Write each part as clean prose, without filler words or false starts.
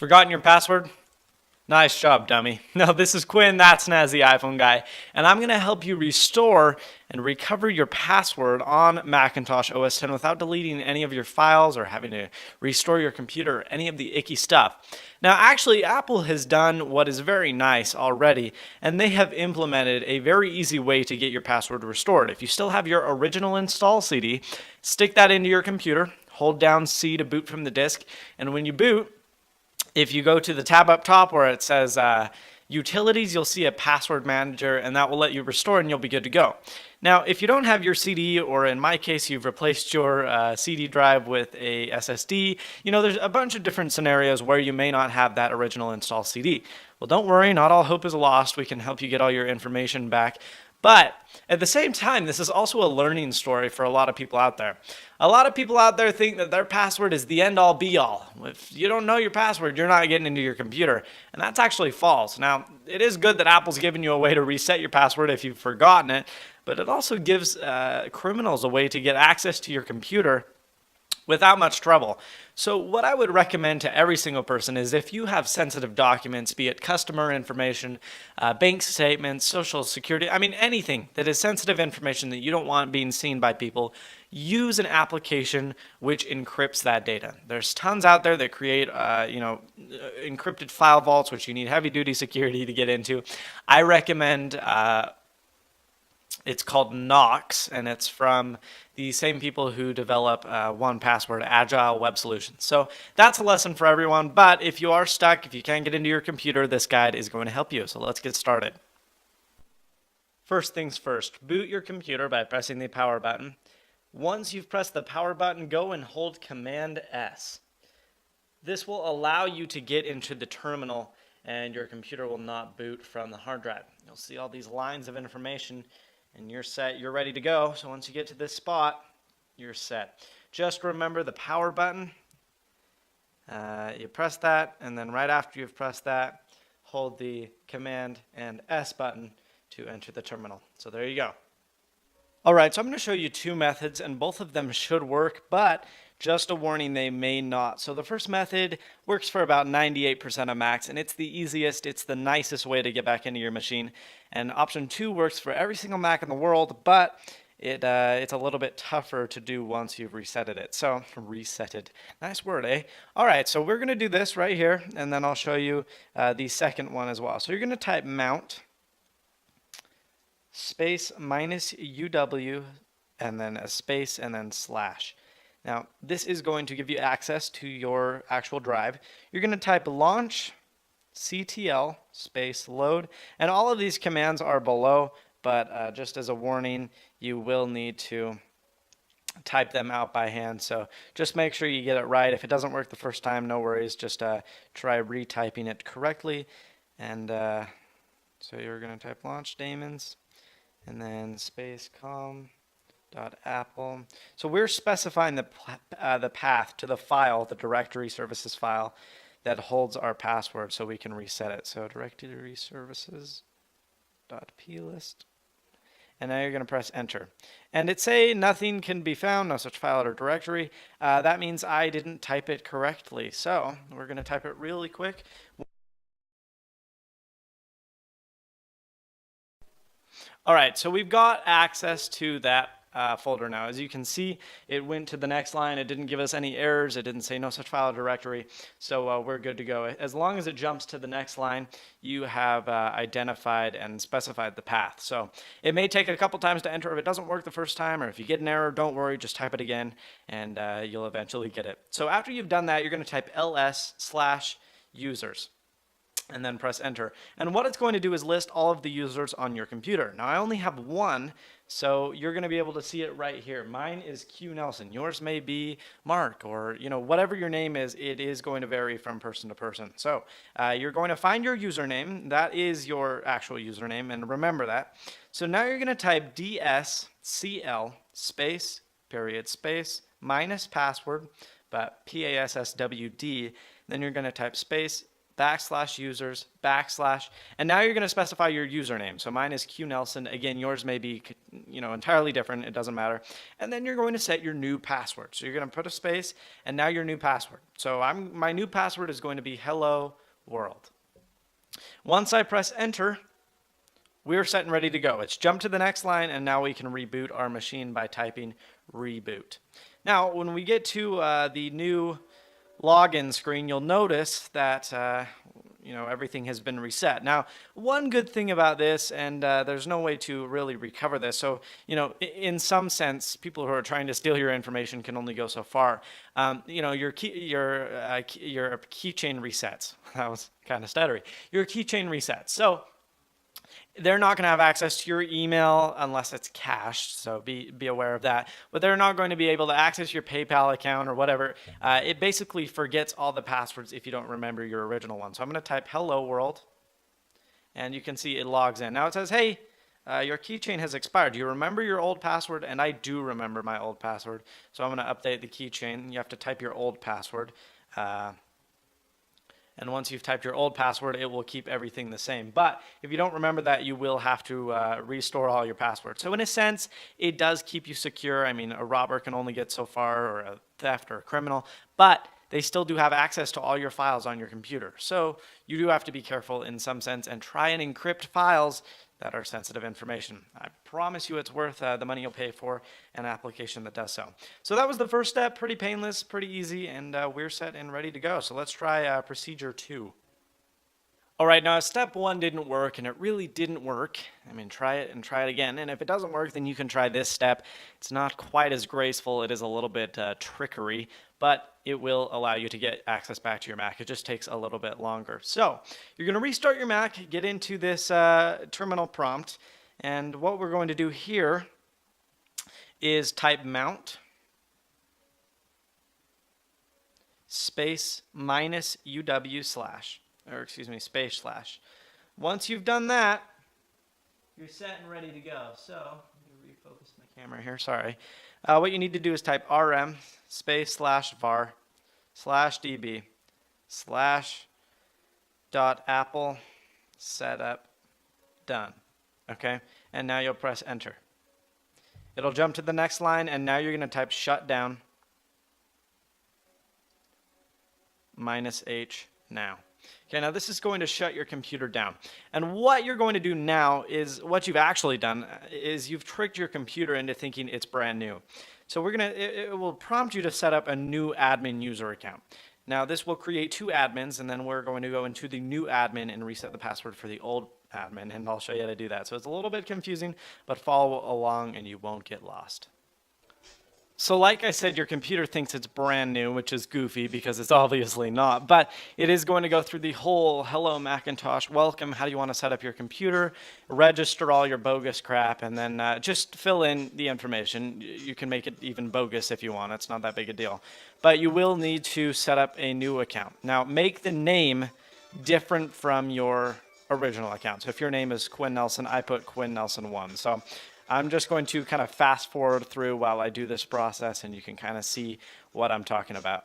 Forgotten your password? Nice job, dummy. No, this is Quinn, that's Naz, the iPhone guy, and I'm going to help you restore and recover your password on Macintosh OS X without deleting any of your files or having to restore your computer or any of the icky stuff. Now, actually, Apple has done what is very nice already, and they have implemented a very easy way to get your password restored. If you still have your original install CD, stick that into your computer, hold down C to boot from the disk, and when you boot, if you go to the tab up top where it says utilities, you'll see a password manager, and that will let you restore and you'll be good to go. Now, if you don't have your CD, or in my case, you've replaced your CD drive with a SSD, there's a bunch of different scenarios where you may not have that original install CD. Well, don't worry, not all hope is lost. We can help you get all your information back. But at the same time, this is also a learning story for a lot of people out there. A lot of people out there think that their password is the end all be all. If you don't know your password, you're not getting into your computer. And that's actually false. Now, it is good that Apple's given you a way to reset your password if you've forgotten it, but it also gives criminals a way to get access to your computer without much trouble. So what I would recommend to every single person is if you have sensitive documents, be it customer information, bank statements, social security, anything that is sensitive information that you don't want being seen by people, use an application which encrypts that data. There's tons out there that create, encrypted file vaults, which you need heavy duty security to get into. I recommend it's called Knox, and it's from the same people who develop 1Password Agile Web Solutions. So that's a lesson for everyone, but if you are stuck, if you can't get into your computer, this guide is going to help you. So let's get started. First things first, boot your computer by pressing the power button. Once you've pressed the power button, go and hold Command S. This will allow you to get into the terminal, and your computer will not boot from the hard drive. You'll see all these lines of information, and you're set, you're ready to go. So once you get to this spot, you're set. Just remember the power button. You press that, and then right after you've pressed that, hold the Command and S button to enter the terminal. So there you go. All right, so I'm going to show you two methods, and both of them should work, but just a warning, they may not. So the first method works for about 98% of Macs, and it's the easiest, it's the nicest way to get back into your machine. And option 2 works for every single Mac in the world, but it's a little bit tougher to do once you've resetted it. So, resetted. Nice word, eh? All right, so we're going to do this right here, and then I'll show you the second one as well. So you're going to type mount space minus UW, and then a space, and then slash. Now, this is going to give you access to your actual drive. You're going to type launch ctl space load, and all of these commands are below, but just as a warning, you will need to type them out by hand. So just make sure you get it right. If it doesn't work the first time, no worries. Just try retyping it correctly. And so you're going to type launch daemons, and then space com .apple. So we're specifying the path to the file, the directory services file that holds our password, so we can reset it. So directory services .plist, and now you're going to press enter. And it say nothing can be found, no such file or directory. That means I didn't type it correctly. So we're going to type it really quick. All right, so we've got access to that folder now. As you can see, it went to the next line. It didn't give us any errors. It didn't say no such file or directory. So we're good to go. As long as it jumps to the next line, you have identified and specified the path. So it may take a couple times to enter. If it doesn't work the first time, or if you get an error, don't worry. Just type it again, and you'll eventually get it. So after you've done that, you're going to type ls/users. And then press enter. And what it's going to do is list all of the users on your computer. Now I only have one, so you're going to be able to see it right here. Mine is Q Nelson. Yours may be Mark, or whatever your name is. It is going to vary from person to person. So you're going to find your username. That is your actual username, and remember that. So now you're going to type dscl space period space minus password, but PASSWD. Then you're going to type space /users, and now you're going to specify your username. So mine is Q Nelson. Again, yours may be, entirely different. It doesn't matter. And then you're going to set your new password. So you're going to put a space, and now your new password. So my new password is going to be hello world. Once I press enter, we're set and ready to go. It's jumped to the next line, and now we can reboot our machine by typing reboot. Now, when we get to the new login screen, you'll notice that everything has been reset. Now, one good thing about this, and there's no way to really recover this, so in some sense, people who are trying to steal your information can only go so far. Your keychain resets. That was kind of stuttery. Your keychain resets. So they're not going to have access to your email unless it's cached, so be aware of that. But they're not going to be able to access your PayPal account or whatever. It basically forgets all the passwords if you don't remember your original one. So I'm going to type hello world, and you can see it logs in. Now it says, hey, your keychain has expired. Do you remember your old password? And I do remember my old password. So I'm going to update the keychain. You have to type your old password. And once you've typed your old password, it will keep everything the same. But if you don't remember that, you will have to restore all your passwords. So in a sense, it does keep you secure. I mean, a robber can only get so far, or a theft or a criminal, but they still do have access to all your files on your computer. So you do have to be careful in some sense and try and encrypt files that are sensitive information. I promise you it's worth the money you'll pay for an application that does so. So that was the first step, pretty painless, pretty easy, and we're set and ready to go. So let's try procedure 2. All right, now step 1 didn't work, and it really didn't work. I mean, try it and try it again, and if it doesn't work, then you can try this step. It's not quite as graceful. It is a little bit trickery, but it will allow you to get access back to your Mac. It just takes a little bit longer. So you're going to restart your Mac, get into this terminal prompt, and what we're going to do here is type mount space minus UW slash. Space slash. Once you've done that, you're set and ready to go. So, let me refocus my camera here, sorry. What you need to do is type rm space slash var slash db slash dot apple setup done. Okay, and now you'll press enter. It'll jump to the next line, and now you're going to type shutdown -h now. Okay, now this is going to shut your computer down. And what you're going to do now is, what you've actually done is you've tricked your computer into thinking it's brand new. So it will prompt you to set up a new admin user account. Now this will create 2 admins, and then we're going to go into the new admin and reset the password for the old admin, and I'll show you how to do that. So it's a little bit confusing, but follow along and you won't get lost. So like I said, your computer thinks it's brand new, which is goofy because it's obviously not, but it is going to go through the whole hello Macintosh, welcome, how do you want to set up your computer, register all your bogus crap, and then just fill in the information. You can make it even bogus if you want, it's not that big a deal. But you will need to set up a new account. Now make the name different from your original account. So if your name is Quinn Nelson, I put Quinn Nelson 1. So I'm just going to kind of fast forward through while I do this process, and you can kind of see what I'm talking about.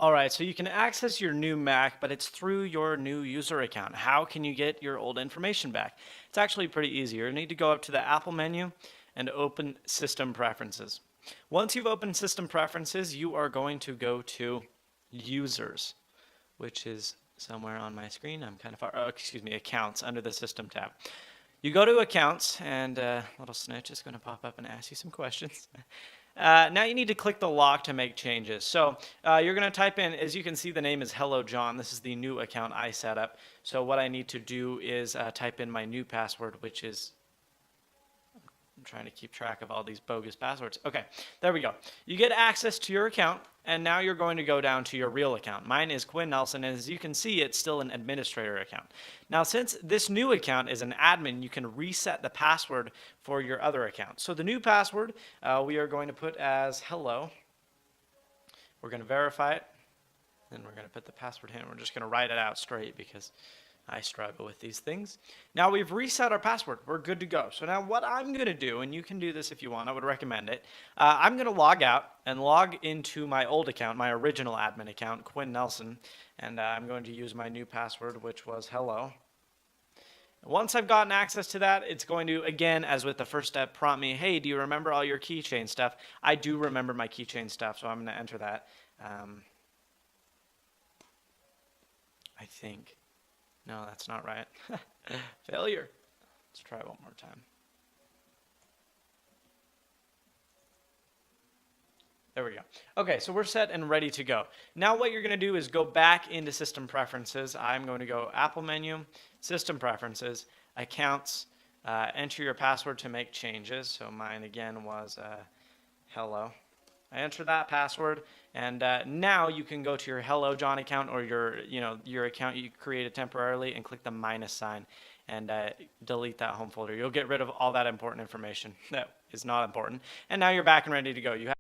All right, so you can access your new Mac, but it's through your new user account. How can you get your old information back? It's actually pretty easy. You need to go up to the Apple menu and open System Preferences. Once you've opened System Preferences, you are going to go to Users, which is somewhere on my screen. I'm kind of far, Accounts under the System tab. You go to Accounts, and little snitch is going to pop up and ask you some questions. Now you need to click the lock to make changes. So you're going to type in, as you can see, the name is Hello John. This is the new account I set up. So what I need to do is type in my new password, which is, I'm trying to keep track of all these bogus passwords. Okay, there we go. You get access to your account, and now you're going to go down to your real account. Mine is Quinn Nelson, and as you can see, it's still an administrator account. Now, since this new account is an admin, you can reset the password for your other account. So the new password, we are going to put as hello. We're going to verify it. Then we're going to put the password in. We're just going to write it out straight because I struggle with these things. Now we've reset our password. We're good to go. So now what I'm going to do, and you can do this if you want, I would recommend it. I'm going to log out and log into my old account, my original admin account, Quinn Nelson. And I'm going to use my new password, which was hello. Once I've gotten access to that, it's going to, again, as with the first step, prompt me, hey, do you remember all your keychain stuff? I do remember my keychain stuff, so I'm going to enter that. I think. No, that's not right. Failure. Let's try one more time. There we go. Okay, so we're set and ready to go. Now what you're going to do is go back into System Preferences. I'm going to go Apple menu, System Preferences, Accounts, enter your password to make changes. So mine again was hello. I enter that password, and now you can go to your Hello John account or your account you created temporarily and click the minus sign and delete that home folder. You'll get rid of all that important information that is not important. And now you're back and ready to go. You have